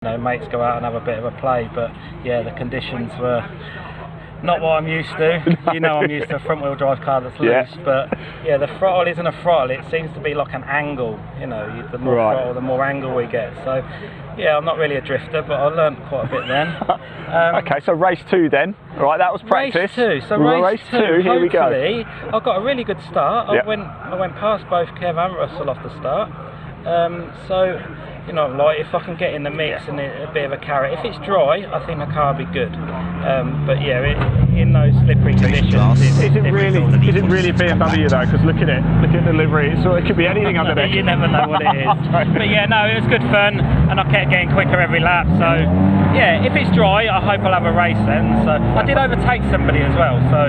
You know, mates go out and have a bit of a play, but yeah, the conditions were not what I'm used to. You know, I'm used to a front-wheel drive car that's loose, but yeah, the throttle isn't a throttle. It seems to be like an angle. You know, the more throttle, the more angle we get. So yeah, I'm not really a drifter, but I learned quite a bit then. Okay, so race 2 then. All right, that was practice. Race 2. So race 2. Here we go. I got a really good start. I went past both Kev and Russell off the start. So, you know, like if I can get in the mix and a bit of a carrot. If it's dry, I think the car will be good. But yeah, in those slippery conditions, is it really BMW though? Because look at the livery. So it could be anything under there. You never know what it is. But yeah, no, it was good fun, and I kept getting quicker every lap. So yeah, if it's dry, I hope I'll have a race then. So I did overtake somebody as well. So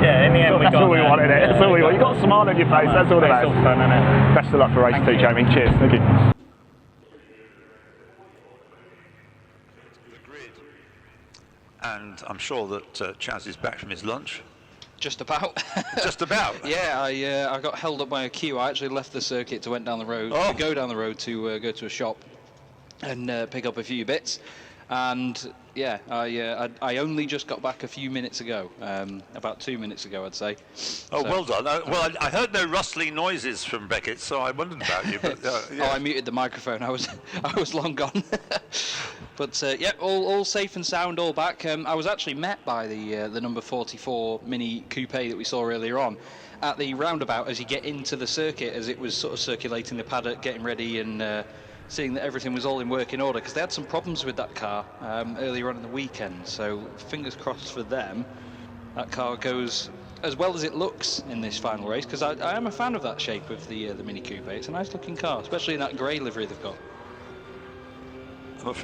yeah, in the end, that's all we wanted. That's all we want. You got a smile on your face. That's all it is. It's all fun, isn't it? Best of luck for race 2, Jamie. Cheers. Thank you. And I'm sure that Chaz is back from his lunch. Just about. Just about. Yeah, I got held up by a queue. I actually left the circuit to go down the road to go to a shop and pick up a few bits. And yeah, I only just got back a few minutes ago, about 2 minutes ago, I'd say. Oh, so, well done. Well, I heard no rustling noises from Beckett, so I wondered about you. But, yeah. Oh, I muted the microphone. I was long gone. But yeah, all safe and sound, all back. I was actually met by the number 44 Mini Coupe that we saw earlier on at the roundabout as you get into the circuit, as it was sort of circulating the paddock, getting ready, and seeing that everything was all in working order, because they had some problems with that car earlier on in the weekend. So fingers crossed for them. That car goes as well as it looks in this final race, because I am a fan of that shape of the Mini Coupe. It's a nice looking car, especially in that grey livery they've got.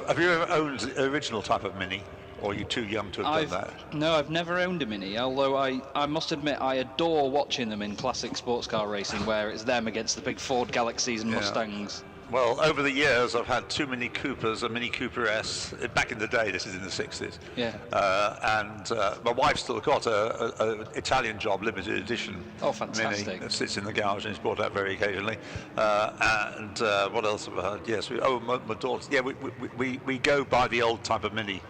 Have you ever owned the original type of Mini, or are you too young to have done that? No, I've never owned a Mini, although I must admit I adore watching them in classic sports car racing, where it's them against the big Ford Galaxies and Mustangs. Well, over the years, I've had 2 Mini Coopers, a Mini Cooper S. Back in the day, this is in the 60s. Yeah. And my wife's still got a Italian job, limited edition. Oh, fantastic! Mini that sits in the garage and is brought out very occasionally. And what else have I had? Yes. My daughter. Yeah, we go by the old type of Mini.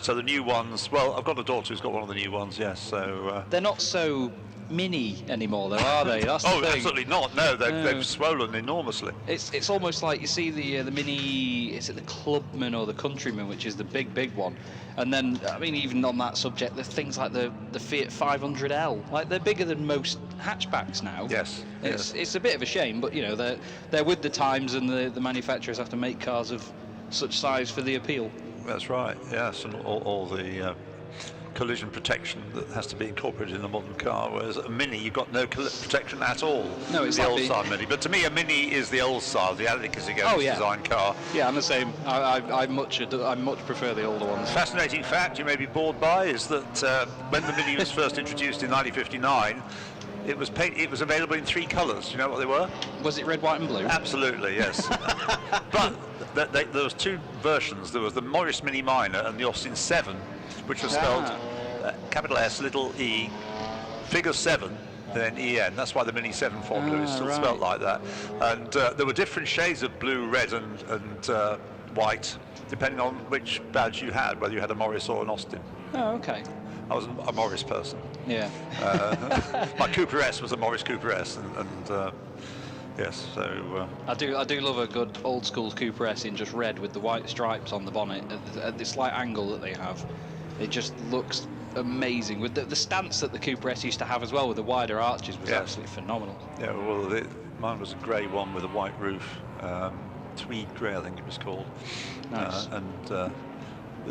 So the new ones. Well, I've got a daughter who's got one of the new ones. Yes. So they're not so mini anymore, though, are they? That's the thing. Absolutely not. No, they've swollen enormously. It's almost like you see the Mini. Is it the Clubman or the Countryman, which is the big one? And then, I mean, even on that subject, there's things like the Fiat 500L. Like, they're bigger than most hatchbacks now. Yes. It's a bit of a shame, but you know, they're with the times, and the manufacturers have to make cars of such size for the appeal. That's right. Yes, and all the collision protection that has to be incorporated in a modern car, whereas a Mini, you've got no protection at all. No, it's the old style Mini. But to me, a Mini is the old style, the Atticus design car. Yeah, I'm the same. I much prefer the older ones. Fascinating fact you may be bored by is that when the Mini was first introduced in 1959, it was available in 3 colours. Do you know what they were? Was it red, white, and blue? Absolutely, yes. But there was 2 versions. There was the Morris Mini Minor and the Austin 7, which was spelled capital S, little e, figure 7, then EN. That's why the Mini 7 Ford Blue is still spelled like that. And there were different shades of blue, red, and white, depending on which badge you had, whether you had a Morris or an Austin. Oh, okay. I was a Morris person. Yeah. My Cooper S was a Morris Cooper S, and yes, so I do love a good old school Cooper S in just red with the white stripes on the bonnet at the slight angle that they have. It just looks amazing with the stance that the Cooper S used to have as well, with the wider arches, was absolutely phenomenal. Yeah, well, mine was a grey one with a white roof, tweed grey, I think it was called. Nice.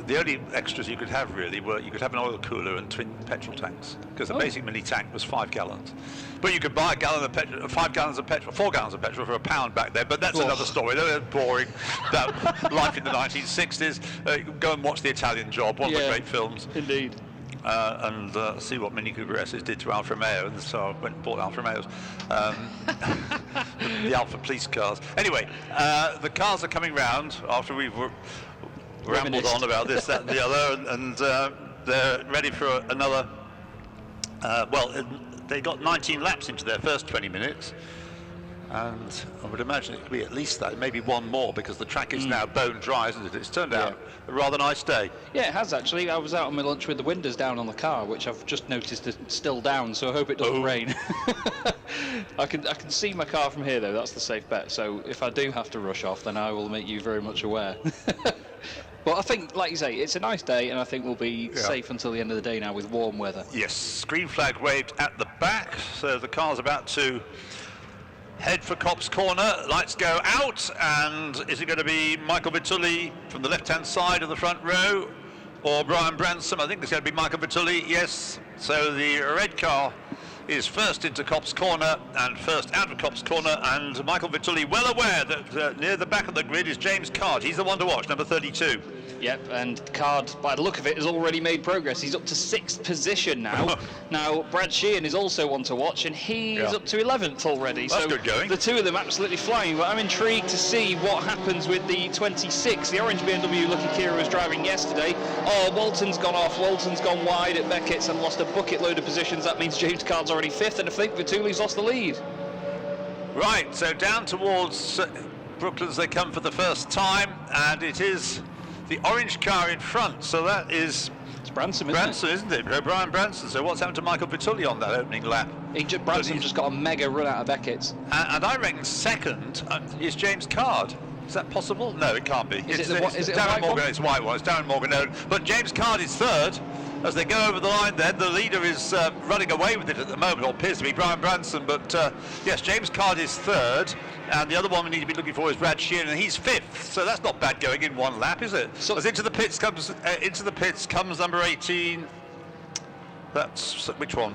The only extras you could have really were you could have an oil cooler and twin petrol tanks, because the basic Mini tank was 5 gallons. But you could buy a gallon of petrol, 5 gallons of petrol, 4 gallons of petrol for £1 back then. But that's another story. That was boring. That life in the 1960s. Go and watch The Italian Job, one of the great films. Indeed. And see what Mini Cooper S's did to Alfa Romeo, and so I went and bought Alfa Romeos, the Alfa police cars. Anyway, the cars are coming round after we've rambled on about this, that, and the other, and they're ready for another. Well, they got 19 laps into their first 20 minutes, And I would imagine it could be at least that, maybe one more, because the track is now bone dry, isn't it? It's turned out a rather nice day. Yeah, it has actually. I was out on my lunch with the windows down on the car, which I've just noticed is still down, so I hope it doesn't rain. I can see my car from here though, that's the safe bet. So if I do have to rush off, then I will make you very much aware. But I think, like you say, it's a nice day, and I think we'll be safe until the end of the day now with warm weather. Yes, green flag waved at the back, so the car's about to head for Copse Corner. Lights go out, and is it going to be Michael Vitulli from the left-hand side of the front row, or Brian Branson? I think it's going to be Michael Vitulli, yes. So the red car is first into Copse Corner and first out of Copse Corner, and Michael Vitulli well aware that near the back of the grid is James Card. He's the one to watch, number 32. Yep, and Card, by the look of it, has already made progress. He's up to 6th position now. Now, Brad Sheehan is also one to watch, and he's up to 11th already. That's so good going. The two of them absolutely flying, but I'm intrigued to see what happens with the 26. The orange BMW Lucky Kira was driving yesterday. Oh, Walton's gone off. Walton's gone wide at Beckett's and lost a bucket load of positions. That means James Card's already 5th, and I think Vitulli's lost the lead. Right, so down towards Brooklands they come for the first time, and it is the orange car in front, so that is... It's Branson, isn't it? Brian Branson. So what's happened to Michael Vitulli on that opening lap? Branson just got a mega run out of Beckett's. And I reckon second is James Card. Is that possible? No, it can't be. Is it Darren Morgan? It's white one. It's Darren Morgan. But James Card is third. As they go over the line then, the leader is running away with it at the moment, or appears to be Brian Branson, but yes, James Card is third, and the other one we need to be looking for is Brad Sheehan, and he's 5th, so that's not bad going in one lap, is it? So as into the pits comes number 18, that's, which one?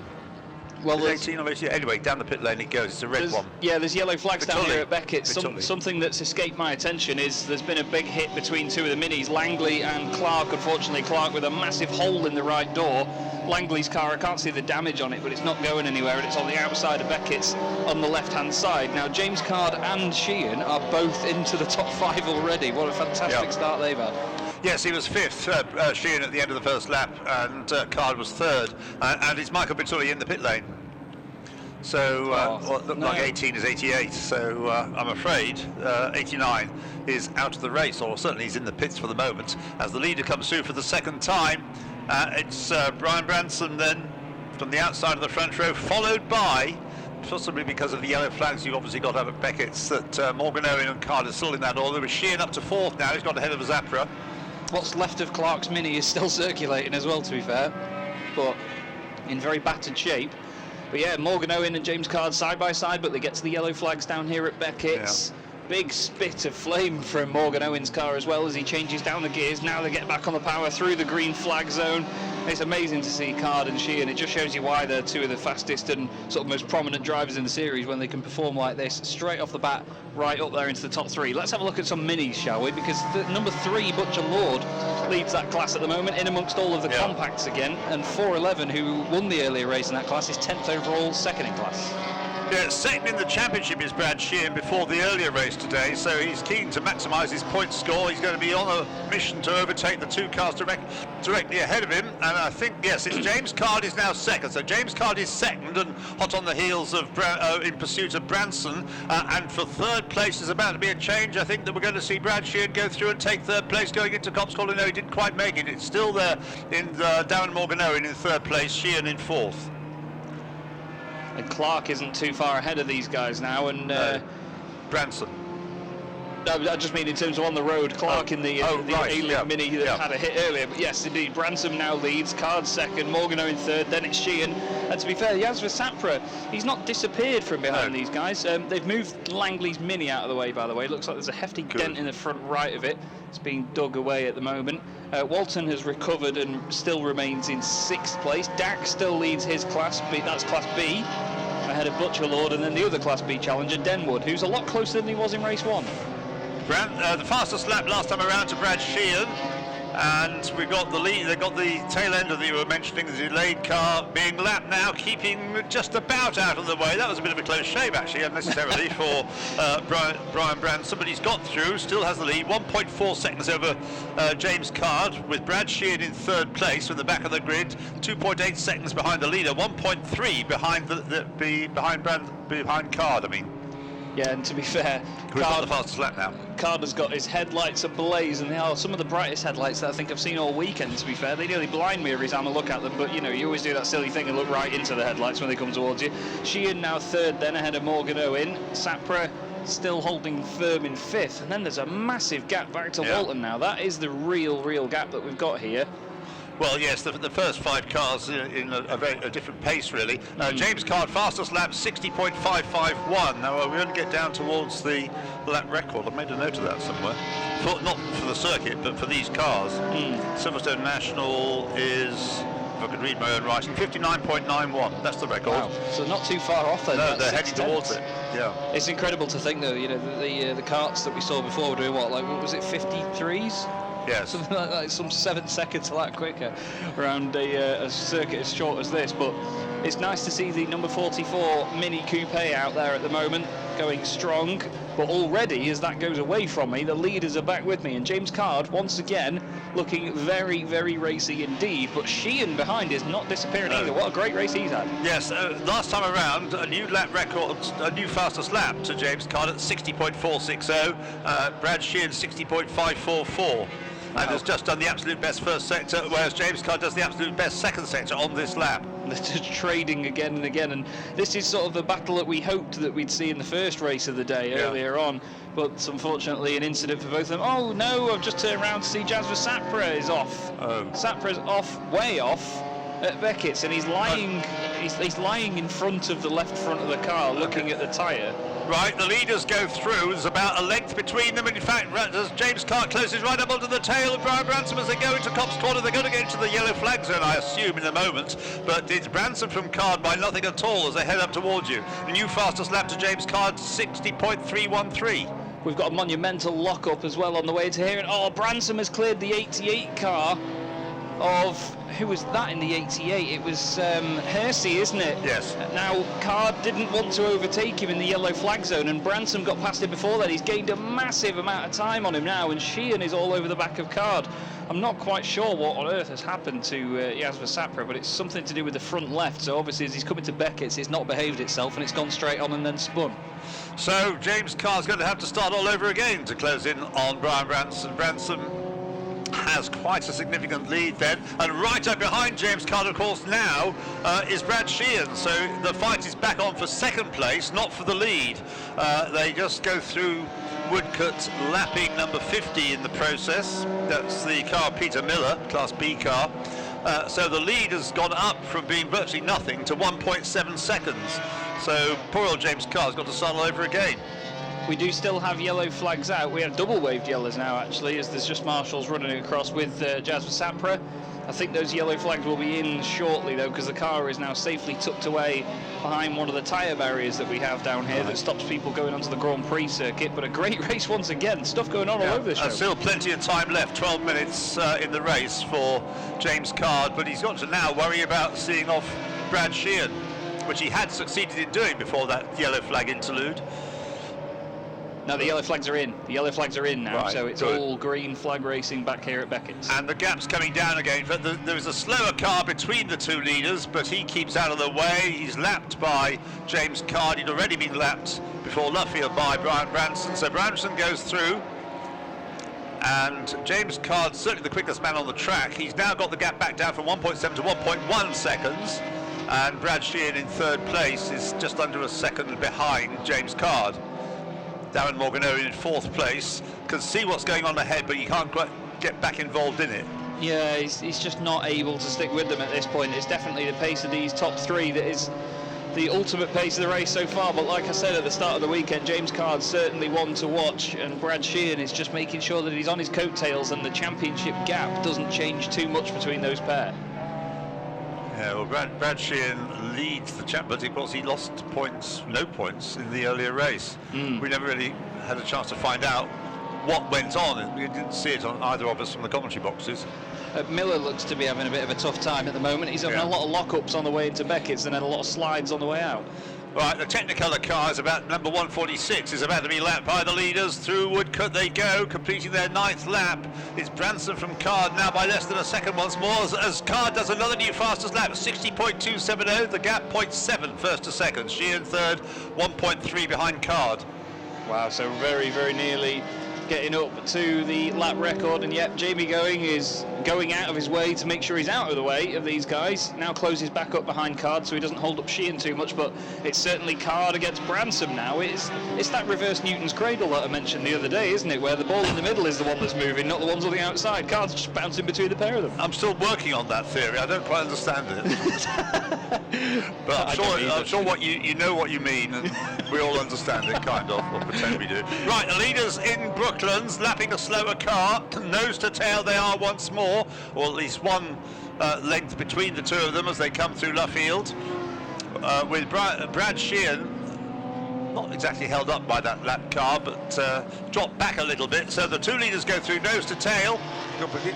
Well, 18 or 18. Anyway, down the pit lane it goes. It's a red one. Yeah, there's yellow flags down here at Beckett. Vitulli. Something that's escaped my attention is there's been a big hit between two of the minis, Langley and Clark. Unfortunately, Clark with a massive hole in the right door. Langley's car, I can't see the damage on it, but it's not going anywhere, and it's on the outside of Beckett's on the left-hand side. Now, James Card and Sheehan are both into the top 5 already. What a fantastic start they've had. Yes, he was 5th, Sheehan at the end of the first lap, and Card was 3rd, and it's Michael Vitulli in the pit lane. So what looked like 18 is 88, so I'm afraid 89 is out of the race, or certainly he's in the pits for the moment. As the leader comes through for the second time, it's Brian Branson then from the outside of the front row, followed by, possibly because of the yellow flags you've obviously got up at Beckett's, that Morgan Owen and Card are still in that order, with Sheehan up to 4th now. He's got ahead of Zapra. What's left of Clark's Mini is still circulating as well, to be fair, but in very battered shape. But yeah, Morgan Owen and James Card side by side, but they get to the yellow flags down here at Beckett's. Big spit of flame from Morgan Owen's car as well as he changes down the gears. Now they get back on the power through the green flag zone. It's amazing to see Card and Sheehan. It just shows you why they're two of the fastest and sort of most prominent drivers in the series, when they can perform like this straight off the bat, right up there into the top 3. Let's have a look at some minis, shall we? Because the number 3, Butcher Lord, leads that class at the moment, in amongst all of the compacts again. And 411, who won the earlier race in that class, is 10th overall, second in class. Yeah, second in the championship is Brad Sheehan before the earlier race today, so he's keen to maximise his point score. He's going to be on a mission to overtake the two cars directly ahead of him, and I think, yes, it's James Card is now second. So James Card is second and hot on the heels of in pursuit of Branson, and for third place is about to be a change. I think that we're going to see Brad Sheehan go through and take third place going into Copse Corner. No, he didn't quite make it. It's still there in Darren Morgan Owen in third place, Sheehan in 4th. And Clark isn't too far ahead of these guys now, and Branson. I just mean in terms of on the road, Clark in the A-League Mini that had a hit earlier. But yes, indeed, Branson now leads, Card second, Morgan Owen third, then it's Sheehan. And to be fair, Yasser Sapra, he's not disappeared from behind these guys. They've moved Langley's Mini out of the way, by the way. Looks like there's a hefty dent in the front right of it. It's being dug away at the moment. Walton has recovered and still remains in 6th place. Dak still leads his Class B, that's Class B, ahead of Butcher Lord, and then the other Class B challenger, Denwood, who's a lot closer than he was in race 1. The fastest lap last time around to Brad Sheehan, and we got the lead. They got the tail end of the, you were mentioning, the delayed car being lapped now, keeping just about out of the way. That was a bit of a close shave, actually, unnecessarily for Brian Branson, but he's got through, still has the lead, 1.4 seconds over James Card, with Brad Sheehan in third place from the back of the grid, 2.8 seconds behind the leader, 1.3 behind behind Card, I mean. Yeah, and to be fair, We've got the fastest lap now. Carter's got his headlights ablaze, and they are some of the brightest headlights that I think I've seen all weekend, to be fair. They nearly blind me every time I look at them, but you know, you always do that silly thing and look right into the headlights when they come towards you. Sheehan now third, then ahead of Morgan Owen. Sapra still holding firm in fifth, and then there's a massive gap back to Walton now. That is the real gap that we've got here. Well, yes, the first 5 cars in a different pace, really. James Card, fastest lap, 60.551. Now, we only get down towards the lap record. I've made a note of that somewhere. Not for the circuit, but for these cars. Silverstone National is, if I could read my own writing, 59.91. That's the record. Wow. So not too far off then. No, they're heading towards it. Yeah. It's incredible to think, though, you know, the karts that we saw before were doing what was it, 53s? Yes. Something like that, some 7 seconds a lap quicker around a circuit as short as this. But it's nice to see the number 44 Mini Coupe out there at the moment, going strong. But already, as that goes away from me, the leaders are back with me. And James Card, once again, looking very racy indeed. But Sheehan behind is not disappearing either. What a great race he's had. Yes, last time around, a new lap record, a new fastest lap to James Card at 60.460. Brad Sheehan 60.544. And has just done the absolute best first sector, whereas James Card does the absolute best second sector on this lap. They're just trading again and again, and this is sort of the battle that we hoped that we'd see in the first race of the day earlier on, but unfortunately an incident for both of them. Oh no, I've just turned around to see Jasper Sapra is off. Sapra's off, way off at Beckett's, and he's lying he's lying in front of the left front of the car looking at the tyre. Right, the leaders go through. There's about a length between them. In fact, as James Card closes right up onto the tail of Brian Branson as they go into Cops Corner, they're going to get into the yellow flag zone, I assume, in a moment. But it's Branson from Card by nothing at all as they head up towards you. The new fastest lap to James Card, 60.313. We've got a monumental lock-up as well on the way to here. And oh, Branson has cleared the 88 car of... Who was that in the 88? It was Hersey, isn't it? Yes. Now, Card didn't want to overtake him in the yellow flag zone, and Branson got past him before then. He's gained a massive amount of time on him now, and Sheehan is all over the back of Card. I'm not quite sure what on earth has happened to Jasper Sapra, but it's something to do with the front left. So obviously, as he's coming to Beckett's, it's not behaved itself, and it's gone straight on and then spun. So James Card's going to have to start all over again to close in on Brian Branson. Branson has quite a significant lead then, and right up behind James Card, of course, now is Brad Sheehan. So the fight is back on for second place, not for the lead. They just go through Woodcote, lapping number 50 in the process. That's the car Peter Miller, Class B car. So the lead has gone up from being virtually nothing to 1.7 seconds. So poor old James Card's got to start all over again. We do still have yellow flags out. We have double waved yellows now, actually, as there's just marshals running across with Jasper Sapra. I think those yellow flags will be in shortly, though, because the car is now safely tucked away behind one of the tyre barriers that we have down here that stops people going onto the Grand Prix circuit. But a great race once again. Stuff going on all over the show. Still plenty of time left, 12 minutes in the race for James Card, but he's got to now worry about seeing off Brad Sheehan, which he had succeeded in doing before that yellow flag interlude. No, the yellow flags are in. The yellow flags are in now, right, so it's good. all green flag racing back here at Beckett's. And the gap's coming down again, but there is a slower car between the two leaders, but he keeps out of the way. He's lapped by James Card. He'd already been lapped before Luffield by Brian Branson, so Branson goes through. And James Card, certainly the quickest man on the track. He's now got the gap back down from 1.7 to 1.1 seconds. And Brad Sheehan in third place is just under a second behind James Card. Darren Morgano in fourth place, can see what's going on ahead, but you can't quite get back involved in it. Yeah, he's just not able to stick with them at this point. It's definitely the pace of these top three that is the ultimate pace of the race so far. But like I said at the start of the weekend, James Card's certainly one to watch, and Brad Sheehan is just making sure that he's on his coattails and the championship gap doesn't change too much between those pair. Yeah, well, Brad Sheehan leads the champ, but of course he lost points, no points in the earlier race. We never really had a chance to find out what went on. We didn't see it on either of us from the commentary boxes. Miller looks to be having a bit of a tough time at the moment. He's having a lot of lock-ups on the way into Beckett's and then a lot of slides on the way out. Right, the Technicolor car is about number 146, is about to be lapped by the leaders. Through Woodcote they go, completing their 9th lap. It's Branson from Card now by less than a second once more, as Card does another new fastest lap, 60.270, the gap 0.7 first to second. Sheehan third, 1.3 behind Card. Wow, so very, very nearly getting up to the lap record, and yet Jamie Going is going out of his way to make sure he's out of the way of these guys. Now closes back up behind Card so he doesn't hold up Sheehan too much, but it's certainly Card against Branson now. It's that reverse Newton's cradle that I mentioned the other day, isn't it, where the ball in the middle is the one that's moving, not the ones on the outside. Card's just bouncing between the pair of them. I'm still working on that theory. I don't quite understand it. But I'm sure what you know what you mean, and we all understand it, kind of, or pretend we do. Right, the leaders in Brooklands lapping a slower car, nose to tail they are once more, or at least one length between the two of them as they come through Luffield, with Brad Sheehan not exactly held up by that lap car, but dropped back a little bit. So the two leaders go through nose to tail,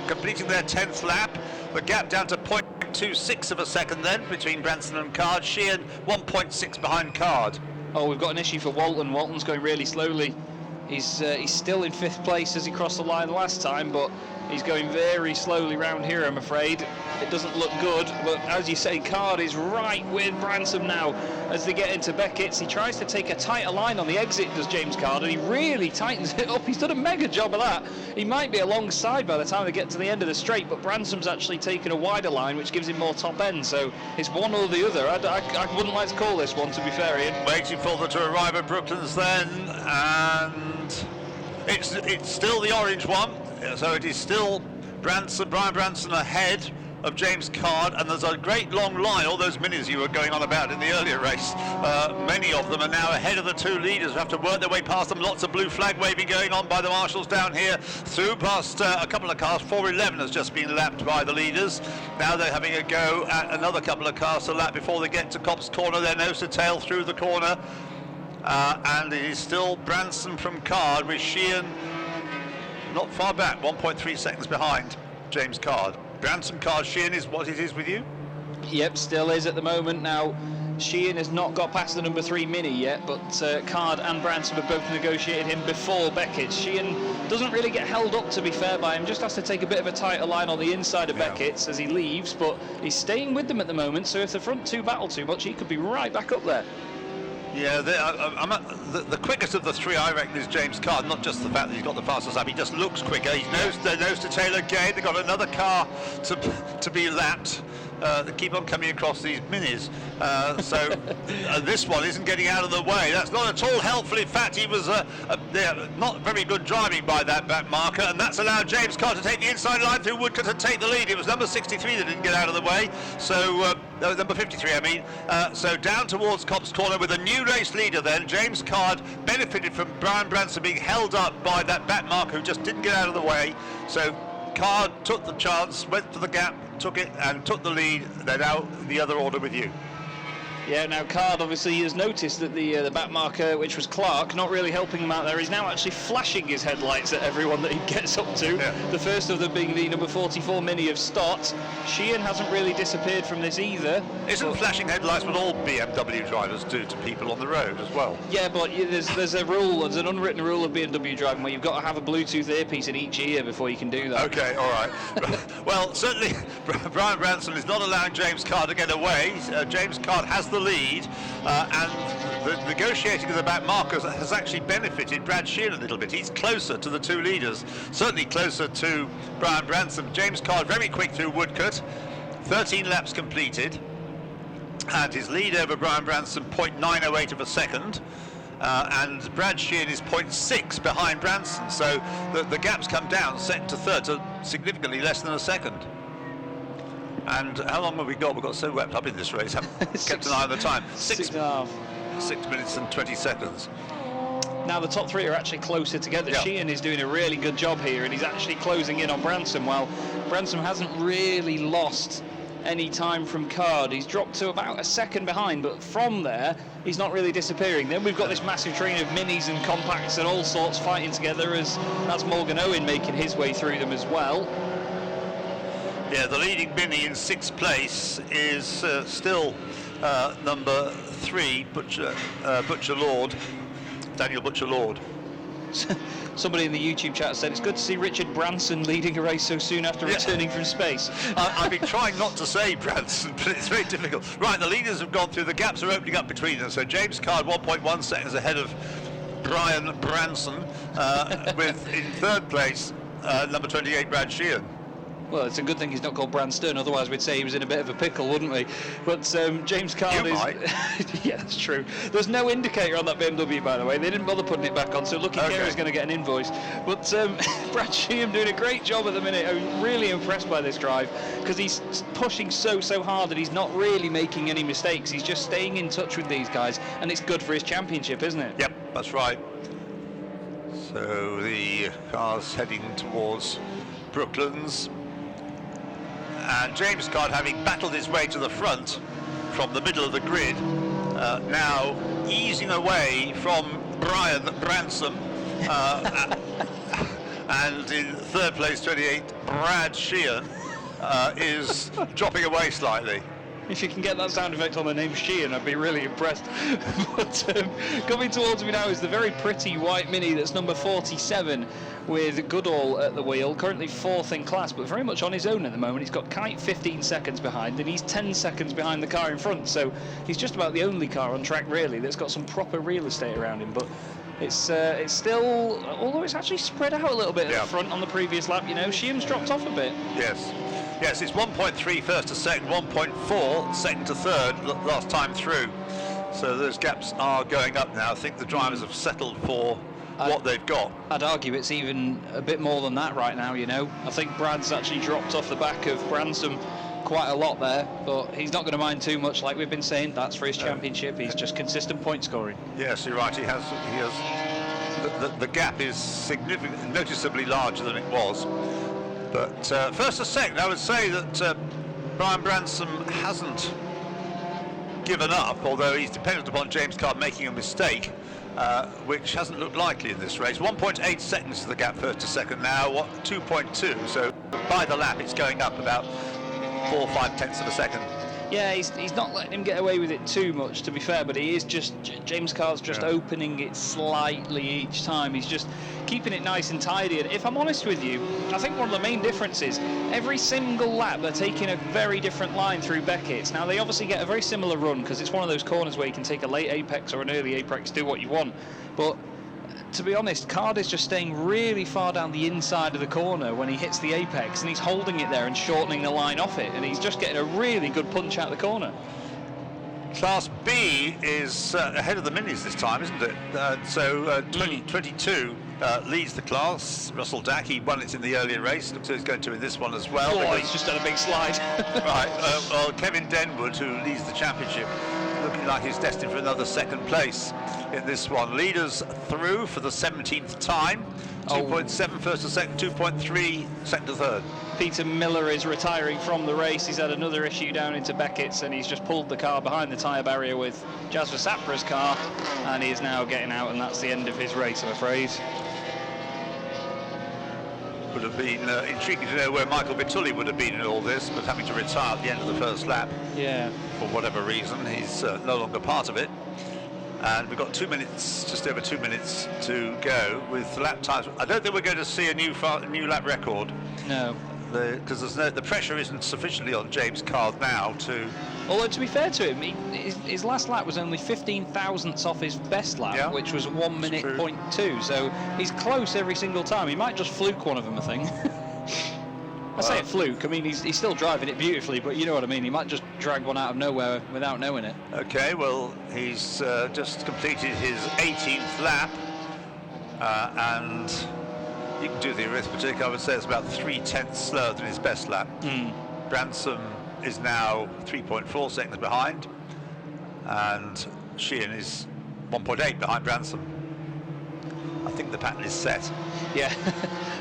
completing their 10th lap. The gap down to 0.26 of a second then between Branson and Card. Sheehan 1.6 behind Card. Oh, we've got an issue for Walton. Walton's going really slowly. He's still in 5th place as he crossed the line last time, but he's going very slowly round here, I'm afraid. It doesn't look good, but as you say, Card is right with Branson now as they get into Beckett's. He tries to take a tighter line on the exit, does James Card, and he really tightens it up. He's done a mega job of that. He might be alongside by the time they get to the end of the straight, but Branson's actually taken a wider line, which gives him more top end, so it's one or the other. I wouldn't like to call this one, to be fair, Ian. Waiting for them to arrive at Brooklands then, and it's still the orange one, so it is still Brian Branson ahead of James Card, and there's a great long line. All those minis you were going on about in the earlier race, many of them are now ahead of the two leaders who have to work their way past them. Lots of blue flag waving going on by the marshals down here, through past a couple of cars. 411 has just been lapped by the leaders. Now they're having a go at another couple of cars to lap before they get to Copse Corner. They're nose to tail through the corner, and it is still Branson from Card, with Sheehan not far back, 1.3 seconds behind James Card. Branson, Card, Sheehan is what it is with you? Yep, still is at the moment. Now, Sheehan has not got past the number 3 Mini yet, but Card and Branson have both negotiated him before Beckett's. Sheehan doesn't really get held up, to be fair, by him, just has to take a bit of a tighter line on the inside of Beckett's as he leaves, but he's staying with them at the moment, so if the front two battle too much, he could be right back up there. Yeah, the quickest of the three, I reckon, is James Card. Not just the fact that he's got the fastest lap, he just looks quicker. He's nose to tail again. They've got another car to be lapped. They keep on coming across these minis. So this one isn't getting out of the way. That's not at all helpful. In fact, he was not very good driving by that back marker, and that's allowed James Card to take the inside line through Woodcote and take the lead. It was number 63 that didn't get out of the way. So number 53, I mean. So down towards Copse Corner with a new race leader then. James Card benefited from Brian Branson being held up by that back marker who just didn't get out of the way. So Card took the chance, went for the gap, took it and took the lead. They're now in the other order with you. Yeah, now Card obviously has noticed that the back marker, which was Clark, not really helping him out there. He's now actually flashing his headlights at everyone that he gets up to. Yeah. The first of them being the number 44 Mini of Stott. Sheehan hasn't really disappeared from this either. Isn't flashing headlights what all BMW drivers do to people on the road as well? Yeah, but there's a rule, there's an unwritten rule of BMW driving where you've got to have a Bluetooth earpiece in each ear before you can do that. Okay, all right. Well, certainly Brian Branson is not allowing James Card to get away. James Card has the lead, and the negotiating of the back markers has actually benefited Brad Sheehan a little bit. He's closer to the two leaders, certainly closer to Brian Branson. James Card very quick through Woodcote, 13 laps completed, and his lead over Brian Branson 0.908 of a second. And Brad Sheehan is 0.6 behind Branson, so the gaps come down second to third to significantly less than a second. And how long have we got? We've got so wrapped up in this race, haven't kept an eye on the time. 6 and a half. 6 minutes and 20 seconds. Now the top three are actually closer together. Yeah. Sheehan is doing a really good job here, and he's actually closing in on Branson. While Branson hasn't really lost any time from Card. He's dropped to about a second behind, but from there he's not really disappearing. Then we've got this massive train of minis and compacts and all sorts fighting together, as that's Morgan Owen making his way through them as well. Yeah, the leading mini in 6th place is still number 3, Butcher Lord, Daniel Butcher Lord. Somebody in the YouTube chat said it's good to see Richard Branson leading a race so soon after returning from space. I've been trying not to say Branson, but it's very difficult. Right, the leaders have gone through, the gaps are opening up between them. So James Card 1.1 seconds ahead of Brian Branson, with in third place number 28 Brad Sheehan. Well, it's a good thing he's not called Branston, otherwise we'd say he was in a bit of a pickle, wouldn't we? But James Card You is... might. Yeah, that's true. There's no indicator on that BMW, by the way. They didn't bother putting it back on, so Lucky Kerry's going to get an invoice. But Brad Sheehan doing a great job at the minute. I'm really impressed by this drive, because he's pushing so hard that he's not really making any mistakes. He's just staying in touch with these guys, and it's good for his championship, isn't it? Yep, that's right. So the car's heading towards Brooklands. And James Card, having battled his way to the front from the middle of the grid, now easing away from Brian Branson, and in third place 28 Brad Sheehan is dropping away slightly. If you can get that sound effect on the name Sheehan, I'd be really impressed. But coming towards me now is the very pretty white Mini that's number 47, with Goodall at the wheel, currently fourth in class, but very much on his own at the moment. He's got Kite 15 seconds behind, and he's 10 seconds behind the car in front, so he's just about the only car on track, really, that's got some proper real estate around him. But it's still, although it's actually spread out a little bit at the front on the previous lap, you know, Sheehan's dropped off a bit. Yes, it's 1.3 first to second, 1.4 second to third last time through. So those gaps are going up now. I think the drivers have settled for what they've got. I'd argue it's even a bit more than that right now, you know. I think Brad's actually dropped off the back of Branson quite a lot there, but he's not going to mind too much, like we've been saying. That's for his championship. He's just consistent point scoring. Yes, you're right. He has. The gap is significantly, noticeably larger than it was. But first to second, I would say that Brian Branson hasn't given up, although he's dependent upon James Card making a mistake, which hasn't looked likely in this race. 1.8 seconds is the gap first to second now, 2.2, so by the lap it's going up about 4 or 5 tenths of a second. Yeah, he's not letting him get away with it too much, to be fair, but he is just, James Card's just opening it slightly each time. He's just keeping it nice and tidy. And if I'm honest with you, I think one of the main differences, every single lap they're taking a very different line through Beckett's. Now, they obviously get a very similar run, because it's one of those corners where you can take a late apex or an early apex, do what you want. But to be honest, Card is just staying really far down the inside of the corner when he hits the apex, and he's holding it there and shortening the line off it, and he's just getting a really good punch out the corner. Class B is ahead of the Minis this time, isn't it? 2022 leads the class. Russell Dack, he won it in the earlier race. Looks like he's going to in this one as well. Oh, he's just done a big slide. Right, well, Kevin Denwood, who leads the championship, looking like he's destined for another second place in this one. Leaders through for the 17th time. 2.7 first to second, 2.3 second to third. Peter Miller is retiring from the race. He's had another issue down into Beckett's, and he's just pulled the car behind the tyre barrier with Jasper Sapra's car, and he is now getting out, and that's the end of his race, I'm afraid. Would have been intriguing to know where Michael Vitulli would have been in all this, but having to retire at the end of the first lap. Yeah. For whatever reason, he's no longer part of it. And we've got 2 minutes, just over 2 minutes to go with lap times. I don't think we're going to see a new lap record. No. Because the pressure isn't sufficiently on James Card now to... Although, to be fair to him, his last lap was only 15 thousandths off his best lap, which was 1 minute point 2. So he's close every single time. He might just fluke one of them, I think. I say a fluke. I mean, he's still driving it beautifully, but you know what I mean. He might just drag one out of nowhere without knowing it. Okay, well, he's just completed his 18th lap, and you can do the arithmetic. I would say it's about 3/10 slower than his best lap. Branson is now 3.4 seconds behind, and Sheehan is 1.8 behind Branson. I think the pattern is set. Yeah,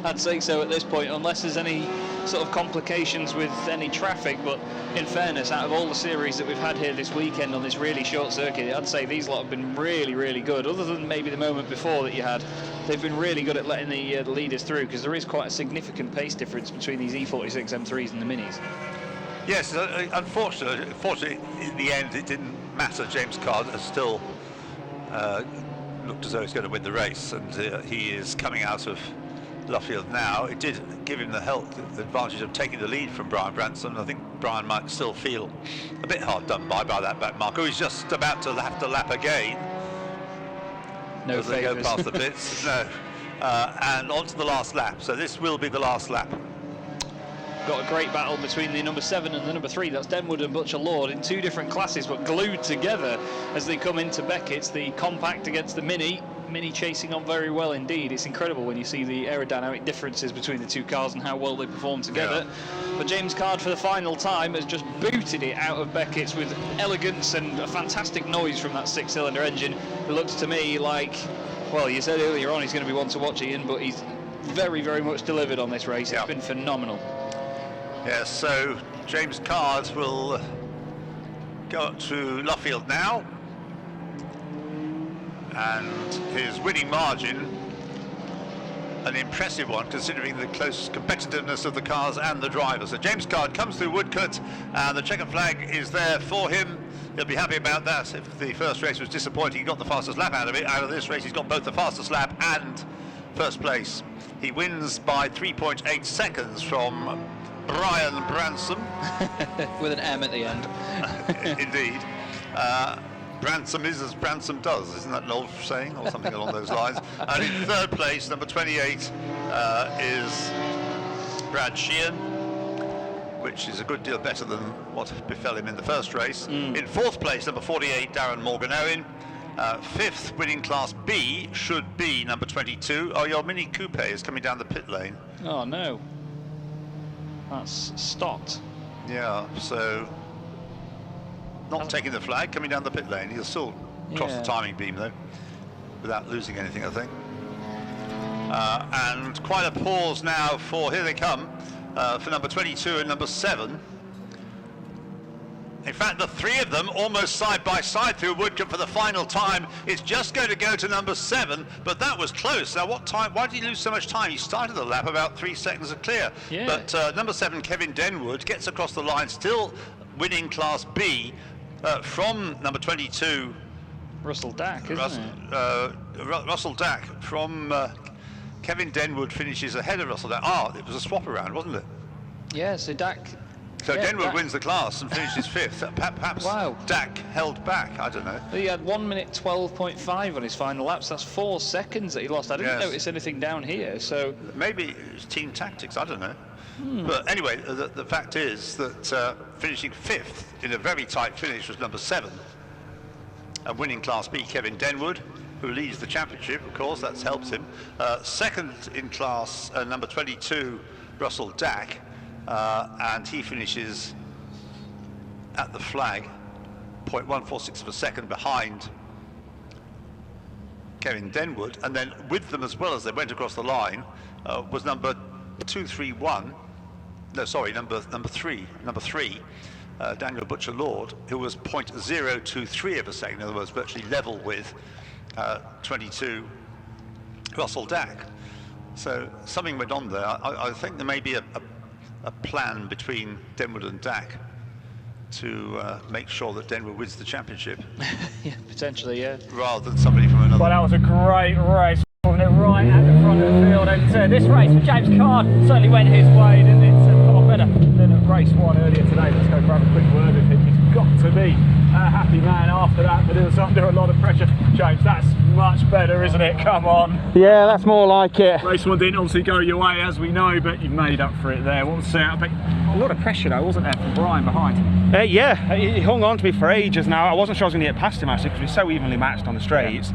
I'd say so at this point, unless there's any sort of complications with any traffic. But in fairness, out of all the series that we've had here this weekend on this really short circuit, I'd say these lot have been really, really good. Other than maybe the moment before that you had, they've been really good at letting the leaders through, because there is quite a significant pace difference between these E46 M3s and the Minis. Yes, unfortunately, in the end, it didn't matter. James Card has still looked as though he's going to win the race, and he is coming out of Luffield now. It did give him the advantage of taking the lead from Brian Branson. I think Brian might still feel a bit hard done by that back marker. He's just about to have to lap again. No as they go favours. past the pits. No. And on to the last lap. So this will be the last lap. Got a great battle between the number 7 and the number 3. That's Denwood and Butcher Lord in 2 different classes, but glued together as they come into Beckett's. The compact against the Mini. Mini chasing on very well indeed. It's incredible when you see the aerodynamic differences between the 2 cars and how well they perform together. Yeah. But James Card, for the final time, has just booted it out of Beckett's with elegance and a fantastic noise from that 6-cylinder engine. It looks to me like, well, you said earlier on he's going to be one to watch, Ian, but he's very, very much delivered on this race. It's been phenomenal. Yes, so James Card will go up to Luffield now, and his winning margin, an impressive one considering the close competitiveness of the cars and the drivers. So James Card comes through Woodcote, and the checkered flag is there for him. He'll be happy about that. If the first race was disappointing, he got the fastest lap out of it. Out of this race, he's got both the fastest lap and first place. He wins by 3.8 seconds from Brian Bransom. With an M at the end. Indeed. Bransom is as Bransom does, isn't that an old saying or something along those lines? And in third place, number 28, is Brad Sheehan, which is a good deal better than what befell him in the first race. In fourth place, number 48, Darren Morgan-Owen. Fifth, winning Class B, should be number 22. Oh, your Mini Coupe is coming down the pit lane. Oh, no. That's stopped. Yeah, so not taking the flag, coming down the pit lane. He'll still cross the timing beam though, without losing anything, I think. And quite a pause now for, here they come, for number 22 and number 7. In fact, the 3 of them almost side by side through Woodcote for the final time. It's just going to go to number 7, but that was close. Now, what time? Why did he lose so much time? He started the lap about 3 seconds clear. Yeah. But number 7, Kevin Denwood, gets across the line, still winning Class B from number 22. Russell Dack, isn't it? Russell Dack from Kevin Denwood finishes ahead of Russell Dack. Ah, it was a swap around, wasn't it? Yeah, so Dack. So Denwood wins the class and finishes 5th. Perhaps Dack held back, I don't know. He had 1 minute 12.5 on his final laps. That's 4 seconds that he lost. I didn't notice anything down here, so... Maybe it's team tactics, I don't know. But anyway, the fact is that finishing 5th in a very tight finish was number 7. And winning Class B, Kevin Denwood, who leads the championship, of course, that's helped him. Second in class, number 22, Russell Dack. And he finishes at the flag 0.146 of a second behind Kevin Denwood, and then with them as well as they went across the line was number 231, no sorry, number 3, Daniel Butcher Lord, who was 0.023 of a second, in other words virtually level with 22 Russell Dack. So something went on there. I think there may be a plan between Denwood and Dack to make sure that Denwood wins the championship. Yeah, potentially, yeah. Rather than somebody from another. Well, that was a great race, wasn't it? Right at the front of the field. And this race for James Card certainly went his way, didn't it? A lot better than at race 1 earlier today. Let's go grab a quick word with him. He's got to be a happy man after that, but it was under a lot of pressure. James, that's much better, isn't it? Come on. Yeah, that's more like it. Race 1 didn't obviously go your way, as we know, but you've made up for it there. What was the setup? A lot of pressure though, wasn't there, from Brian behind? Yeah, he hung on to me for ages now. I wasn't sure I was going to get past him actually, because we're so evenly matched on the straights.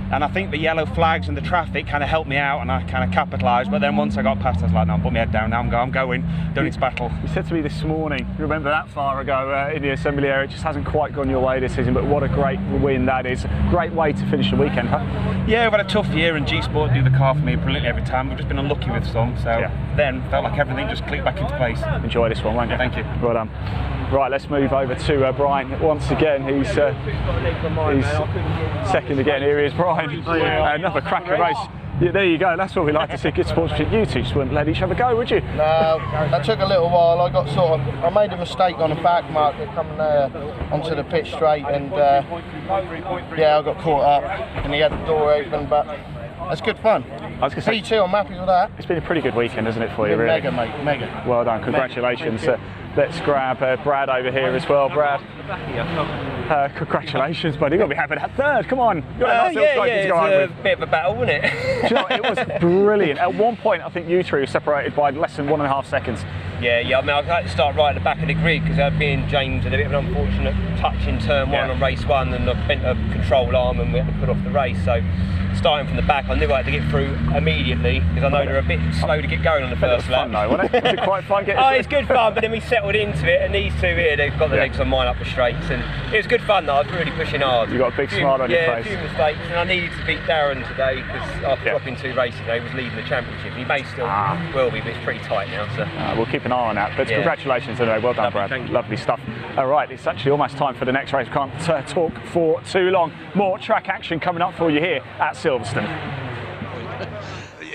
And I think the yellow flags and the traffic kind of helped me out, and I kind of capitalised. But then once I got past, I was like, no, I'm putting my head down now. I'm going. Don't need to battle. You said to me this morning, you remember that far ago in the assembly area, it just hasn't quite gone your way this season. But what a great win that is! Great way to finish the weekend, huh? Yeah, we've had a tough year, and G Sport do the car for me brilliantly every time. We've just been unlucky with some, so then felt like everything just clicked back into place. Enjoy this one, won't you? Thank you. Well done. Right, let's move over to Brian once again. He's second again. Here he is, Brian. Another cracker race. Yeah, there you go, that's what we like to see, good sportsmanship. You two just wouldn't let each other go, would you? No, that took a little while. I made a mistake on the back marker coming onto the pit straight, and yeah, I got caught up and he had the door open, but that's good fun. I was going to say, P2, I'm happy with that. It's been a pretty good weekend, isn't it, for you, really? Mega, mate, mega. Well done, congratulations. Let's grab Brad over here as well. Brad, Congratulations, buddy. You've got to be happy at third. Come on. You've got a nice little trophy to go home with. It's a bit of a battle, wasn't it? Do you know, it was brilliant. At one point, I think you three were separated by less than 1.5 seconds. Yeah, I mean, I had to start right at the back of the grid because me and James had a bit of an unfortunate touch in turn one on race 1, and I bent a control arm and we had to put off the race. So starting from the back, I knew I had to get through immediately because I know they're a bit slow to get going on the first lap. Fun though, wasn't it? Was it quite fun getting it's good fun, but then we settled into it, and these two here, they've got the legs on mine up the straights, and it was good fun though. I was really pushing hard. You got a big smile on your face. Yeah, a few mistakes, and I needed to beat Darren today because after dropping 2 races, he was leading the championship. He may still will be, but it's pretty tight now. So we'll keep an eye on that. But congratulations anyway. Well done, Lovely, Brad. Lovely stuff. All right, it's actually almost time for the next race. We can't talk for too long. More track action coming up for you here at Silverstone.